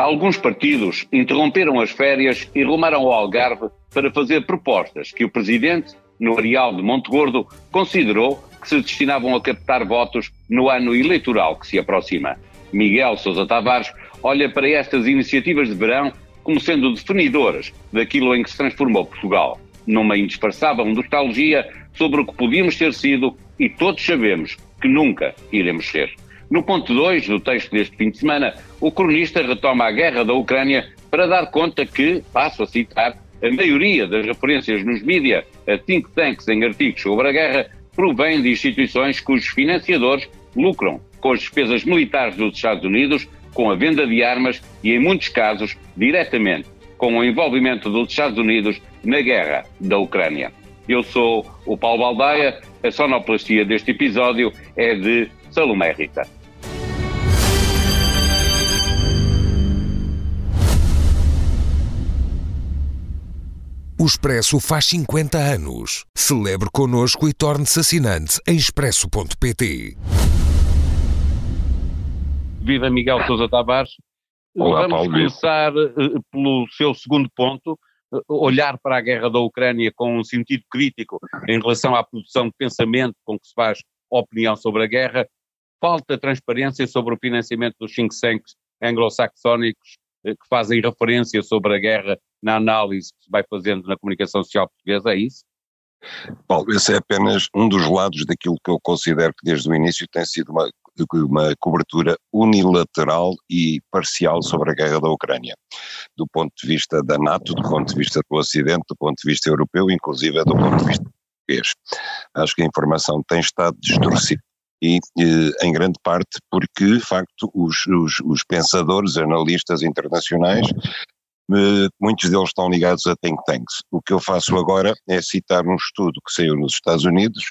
Alguns partidos interromperam as férias e rumaram ao Algarve para fazer propostas que o presidente, no areal de Montegordo, considerou que se destinavam a captar votos no ano eleitoral que se aproxima. Miguel Sousa Tavares olha para estas iniciativas de verão como sendo definidoras daquilo em que se transformou Portugal, numa indisfarçável nostalgia sobre o que podíamos ter sido e todos sabemos que nunca iremos ser. No ponto 2 do texto deste fim de semana, o cronista retoma a guerra da Ucrânia para dar conta que, passo a citar, a maioria das referências nos mídia a think tanks em artigos sobre a guerra provém de instituições cujos financiadores lucram com as despesas militares dos Estados Unidos, com a venda de armas e, em muitos casos, diretamente com o envolvimento dos Estados Unidos na guerra da Ucrânia. Eu sou o Paulo Baldaia, a sonoplastia deste episódio é de Salomé Rita. O Expresso faz 50 anos. Celebre connosco e torne-se assinante em expresso.pt. Viva Miguel Sousa Tavares. Olá, Vamos Paulo. começar pelo seu segundo ponto, olhar para a guerra da Ucrânia com um sentido crítico em relação à produção de pensamento com que se faz opinião sobre a guerra. Falta transparência sobre o financiamento dos think tanks anglo-saxónicos que fazem referência sobre a guerra na análise que se vai fazendo na comunicação social portuguesa, é isso? Paulo, esse é apenas um dos lados daquilo que eu considero que desde o início tem sido uma cobertura unilateral e parcial sobre a guerra da Ucrânia, do ponto de vista da NATO, do ponto de vista do Ocidente, do ponto de vista europeu, inclusive do ponto de vista português. Acho que a informação tem estado distorcida e em grande parte porque, de facto, os pensadores, analistas internacionais, muitos deles estão ligados a think tanks. O que eu faço agora é citar um estudo que saiu nos Estados Unidos,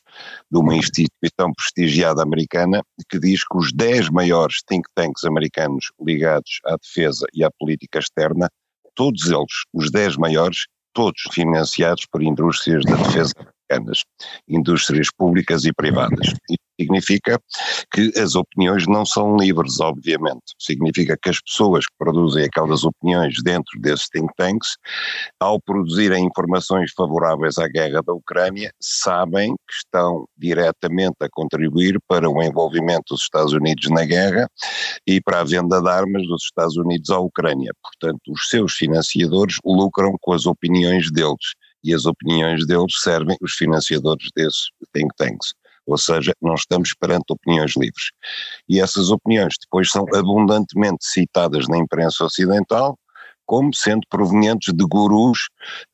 de uma instituição prestigiada americana, que diz que os 10 maiores think tanks americanos ligados à defesa e à política externa, todos eles, os 10 maiores, todos financiados por indústrias da defesa americanas, indústrias públicas e privadas. Isso significa que as opiniões não são livres, obviamente. Significa que as pessoas que produzem aquelas opiniões dentro desses think tanks, ao produzirem informações favoráveis à guerra da Ucrânia, sabem que estão diretamente a contribuir para o envolvimento dos Estados Unidos na guerra e para a venda de armas dos Estados Unidos à Ucrânia. Portanto, os seus financiadores lucram com as opiniões deles e as opiniões deles servem os financiadores desses think tanks. Ou seja, não estamos perante opiniões livres. E essas opiniões depois são abundantemente citadas na imprensa ocidental como sendo provenientes de gurus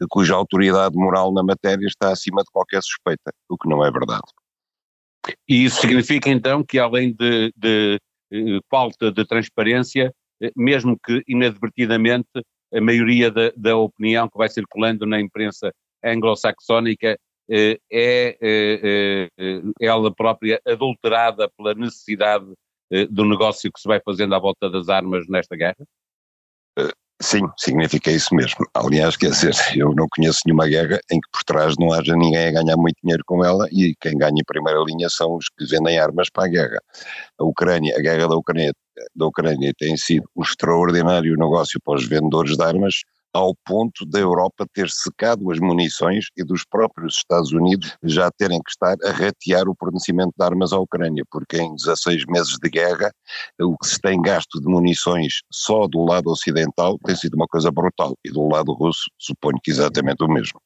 cuja autoridade moral na matéria está acima de qualquer suspeita, o que não é verdade. E isso significa então que além de falta de transparência, mesmo que inadvertidamente, a maioria da opinião que vai circulando na imprensa anglo-saxónica é ela própria adulterada pela necessidade do negócio que se vai fazendo à volta das armas nesta guerra? Sim, significa isso mesmo. Aliás, quer dizer, eu não conheço nenhuma guerra em que por trás não haja ninguém a ganhar muito dinheiro com ela e quem ganha em primeira linha são os que vendem armas para a guerra. A guerra da Ucrânia tem sido um extraordinário negócio para os vendedores de armas, ao ponto da Europa ter secado as munições e dos próprios Estados Unidos já terem que estar a ratear o fornecimento de armas à Ucrânia, porque em 16 meses de guerra o que se tem gasto de munições só do lado ocidental tem sido uma coisa brutal, e do lado russo suponho que exatamente o mesmo.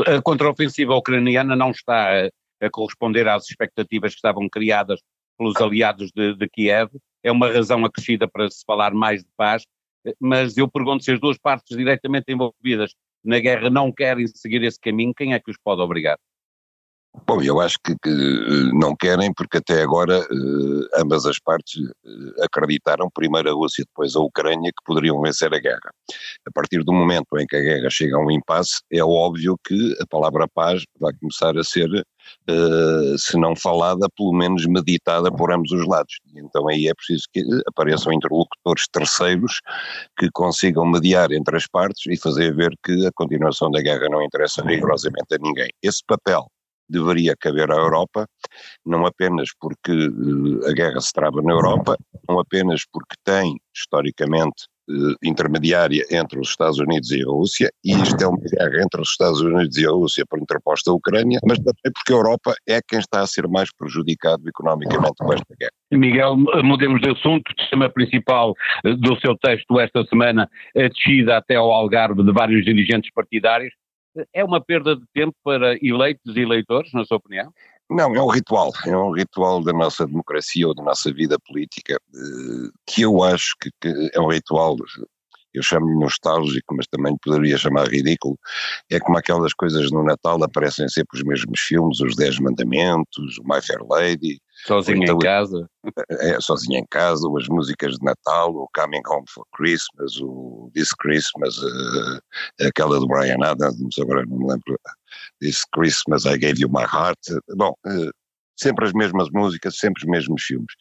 A contraofensiva ucraniana não está a corresponder às expectativas que estavam criadas pelos aliados de Kiev, é uma razão acrescida para se falar mais de paz. Mas eu pergunto, se as duas partes diretamente envolvidas na guerra não querem seguir esse caminho, quem é que os pode obrigar? Bom, eu acho que não querem, porque até agora ambas as partes acreditaram, primeiro a Rússia, depois a Ucrânia, que poderiam vencer a guerra. A partir do momento em que a guerra chega a um impasse, é óbvio que a palavra paz vai começar a ser, se não falada, pelo menos meditada por ambos os lados. E então aí é preciso que apareçam interlocutores terceiros que consigam mediar entre as partes e fazer ver que a continuação da guerra não interessa rigorosamente a ninguém. Esse papel deveria caber à Europa, não apenas porque a guerra se trava na Europa, não apenas porque tem, historicamente, intermediária entre os Estados Unidos e a Rússia, e isto é uma guerra entre os Estados Unidos e a Rússia por interposta a Ucrânia, mas também porque a Europa é quem está a ser mais prejudicado economicamente com esta guerra. Miguel, mudemos de assunto. O tema principal do seu texto esta semana, a descida até ao Algarve de vários dirigentes partidários, é uma perda de tempo para eleitos e eleitores, na sua opinião? Não, é um ritual da nossa democracia ou da nossa vida política, que eu acho que é um ritual, eu chamo-lhe nostálgico, mas também poderia chamar ridículo. É como aquelas coisas no Natal, aparecem sempre os mesmos filmes, os 10 Mandamentos, o My Fair Lady. Sozinho em casa. Sozinho em casa, as músicas de Natal, o Coming Home for Christmas, o This Christmas, aquela do Bryan Adams, agora não me lembro, This Christmas I Gave You My Heart. Bom, sempre as mesmas músicas, sempre os mesmos filmes.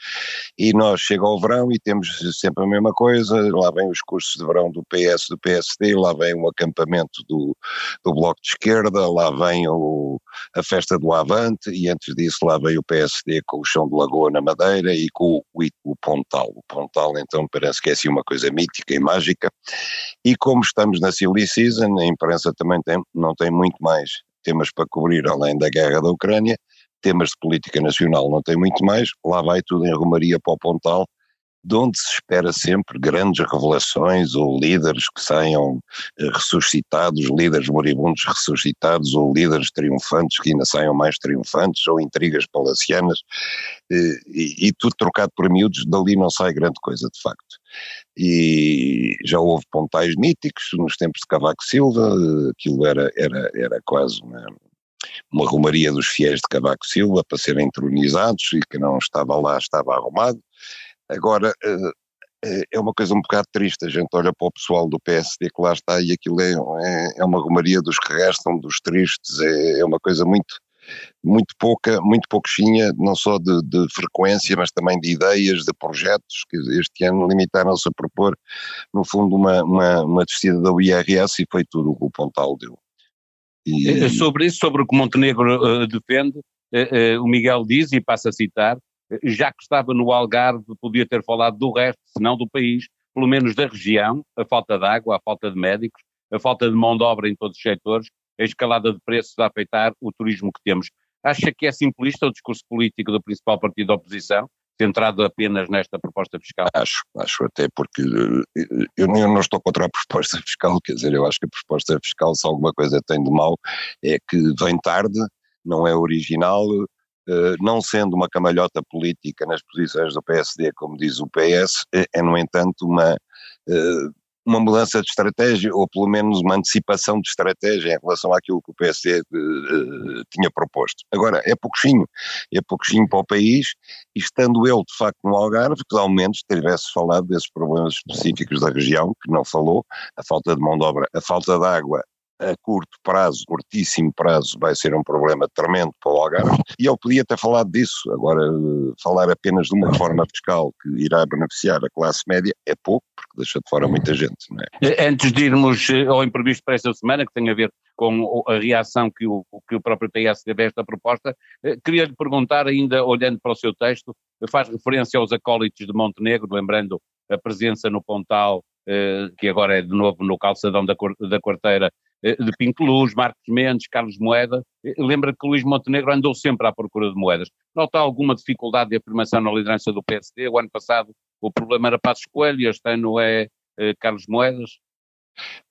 E nós chega ao verão e temos sempre a mesma coisa, lá vem os cursos de verão do PS, do PSD, lá vem o acampamento do Bloco de Esquerda, lá vem a festa do Avante, e antes disso lá vem o PSD com o chão de Lagoa na Madeira e com o Pontal. O Pontal então parece que é assim uma coisa mítica e mágica, e como estamos na silly season, a imprensa também não tem muito mais temas para cobrir além da guerra da Ucrânia, temas de política nacional não tem muito mais, lá vai tudo em romaria para o Pontal, de onde se espera sempre grandes revelações ou líderes que saiam ressuscitados, líderes moribundos ressuscitados ou líderes triunfantes que ainda saiam mais triunfantes ou intrigas palacianas e tudo trocado por miúdos, dali não sai grande coisa de facto. E já houve pontais míticos nos tempos de Cavaco Silva, aquilo era quase uma romaria dos fiéis de Cavaco Silva para serem entronizados e que não estava lá, estava arrumado. Agora, é uma coisa um bocado triste, a gente olha para o pessoal do PSD que lá está e aquilo é uma romaria dos que restam, dos tristes, é uma coisa muito pouquinha, não só de frequência, mas também de ideias, de projetos, que este ano limitaram-se a propor, no fundo, uma descida da IRS e foi tudo o que o Pontal deu. Sobre isso, sobre o que Montenegro defende, o Miguel diz, e passa a citar, já que estava no Algarve, podia ter falado do resto, se não do país, pelo menos da região, a falta de água, a falta de médicos, a falta de mão de obra em todos os setores, a escalada de preços a afetar o turismo que temos. Acha que é simplista o discurso político do principal partido da oposição, centrado apenas nesta proposta fiscal? Acho até porque eu não estou contra a proposta fiscal, quer dizer, eu acho que a proposta fiscal, se alguma coisa tem de mau, é que vem tarde, não é original, não sendo uma camalhota política nas posições do PSD, como diz o PS, é no entanto uma mudança de estratégia, ou pelo menos uma antecipação de estratégia em relação àquilo que o PSD tinha proposto. Agora, é pouquinho para o país, e estando ele de facto no Algarve, que ao menos tivesse falado desses problemas específicos da região, que não falou, a falta de mão de obra, a falta de água, a curto prazo, curtíssimo prazo, vai ser um problema tremendo para o Algarve, e ele podia ter falado disso. Agora, falar apenas de uma reforma fiscal que irá beneficiar a classe média é pouco, porque deixa de fora muita gente, não é? Antes de irmos ao imprevisto para esta semana, que tem a ver com a reação que o próprio PS teve a esta proposta, queria-lhe perguntar, ainda olhando para o seu texto, faz referência aos acólitos de Montenegro, lembrando a presença no Pontal, que agora é de novo no calçadão da Quarteira, de Pinto Luz, Marcos Mendes, Carlos Moeda. Lembra que Luís Montenegro andou sempre à procura de moedas. Nota alguma dificuldade de afirmação na liderança do PSD? O ano passado o problema era Passos Coelho, este ano é Carlos Moedas.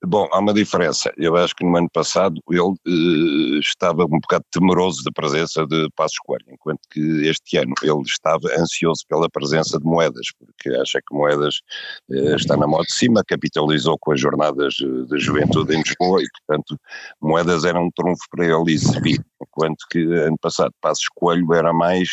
Bom, há uma diferença. Eu acho que no ano passado ele estava um bocado temeroso da presença de Passos Coelho, enquanto que este ano ele estava ansioso pela presença de Moedas, porque acha que Moedas está na moda de cima, capitalizou com as jornadas de juventude em Lisboa e, portanto, Moedas era um trunfo para ele exibir, enquanto que ano passado Passos Coelho era mais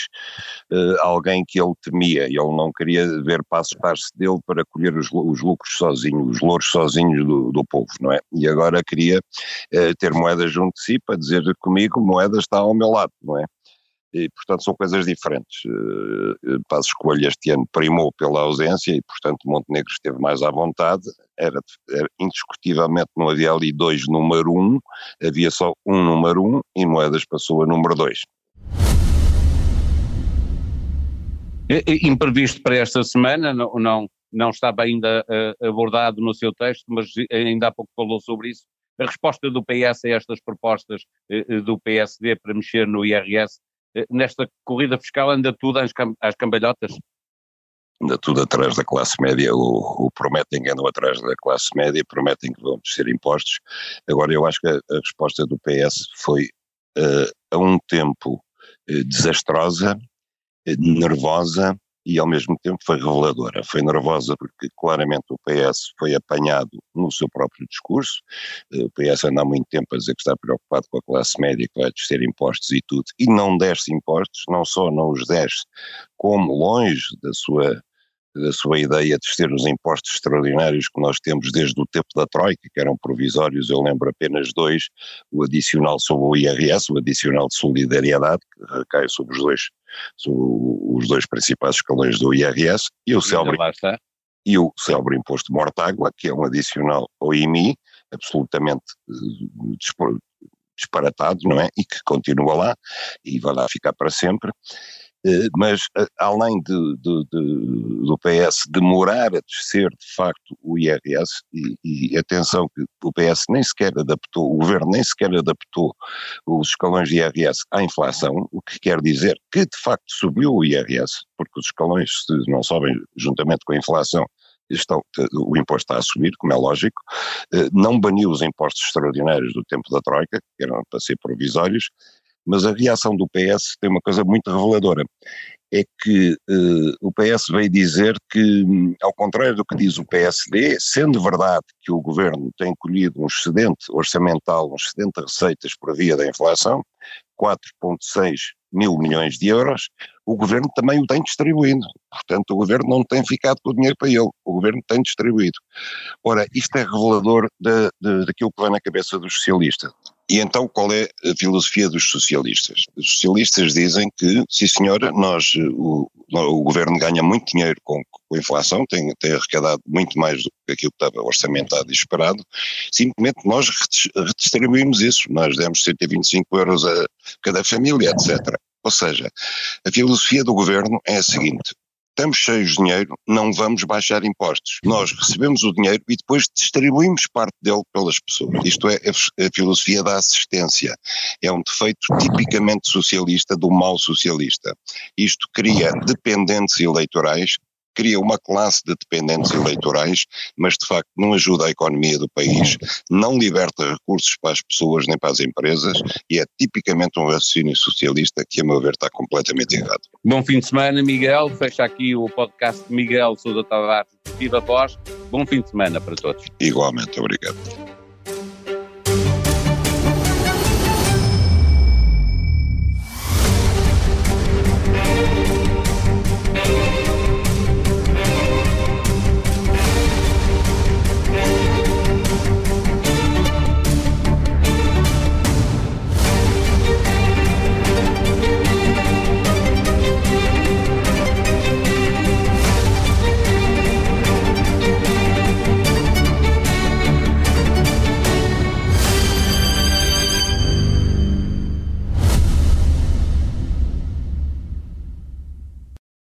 alguém que ele temia, e ele não queria ver Passos parte dele para colher os lucros sozinho, os louros sozinhos do povo, não é? E agora queria ter Moedas junto de si para dizer comigo, Moedas está ao meu lado, não é? E, portanto, são coisas diferentes. Passos Coelho este ano primou pela ausência e, portanto, Montenegro esteve mais à vontade. Era indiscutivelmente, não havia ali dois número 1, havia só um número 1 e Moedas passou a número 2. Imprevisto para esta semana, não estava ainda abordado no seu texto, mas ainda há pouco falou sobre isso. A resposta do PS a estas propostas do PSD para mexer no IRS, nesta corrida fiscal anda tudo às cambalhotas? Anda tudo atrás da classe média, o prometem que andam atrás da classe média, prometem que vão descer impostos. Agora, eu acho que a resposta do PS foi a um tempo desastrosa, nervosa e ao mesmo tempo foi reveladora. Foi nervosa porque claramente o PS foi apanhado no seu próprio discurso. O PS anda há muito tempo a dizer que está preocupado com a classe média, que vai descer impostos e tudo, e não desce impostos, não só não os desce, como longe da sua ideia de ter os impostos extraordinários que nós temos desde o tempo da Troika, que eram provisórios, eu lembro apenas 2, o adicional sobre o IRS, o adicional de solidariedade, que recai sobre os dois principais escalões do IRS, e o célebre imposto de mortágua, que é um adicional ao IMI, absolutamente disparatado, não é? E que continua lá, e vai lá ficar para sempre. Mas além do PS demorar a descer de facto o IRS, e atenção que o PS nem sequer adaptou, o governo nem sequer adaptou os escalões de IRS à inflação, o que quer dizer que de facto subiu o IRS, porque os escalões se não sobem juntamente com a inflação, o imposto está a subir, como é lógico, não baniu os impostos extraordinários do tempo da Troika, que eram para ser provisórios. Mas a reação do PS tem uma coisa muito reveladora, é que o PS veio dizer que, ao contrário do que diz o PSD, sendo verdade que o governo tem colhido um excedente orçamental, um excedente de receitas por via da inflação, 4,6 mil milhões de euros, o governo também o tem distribuído. Portanto, o governo não tem ficado com o dinheiro para ele, o governo tem distribuído. Ora, isto é revelador daquilo que vai na cabeça dos socialistas. E então qual é a filosofia dos socialistas? Os socialistas dizem que, sim senhora, o governo ganha muito dinheiro com a inflação, tem arrecadado muito mais do que aquilo que estava orçamentado e esperado, simplesmente nós redistribuímos isso, nós demos 125 euros a cada família, etc. Ou seja, a filosofia do governo é a seguinte: estamos cheios de dinheiro, não vamos baixar impostos. Nós recebemos o dinheiro e depois distribuímos parte dele pelas pessoas. Isto é a filosofia da assistência. É um defeito tipicamente socialista do mal socialista. Isto cria dependentes eleitorais, cria uma classe de dependentes eleitorais, mas de facto não ajuda a economia do país, não liberta recursos para as pessoas nem para as empresas e é tipicamente um raciocínio socialista que, a meu ver, está completamente errado. Bom fim de semana, Miguel. Fecha aqui o podcast de Miguel Sousa Tavares, Viva Voz. Bom fim de semana para todos. Igualmente, obrigado.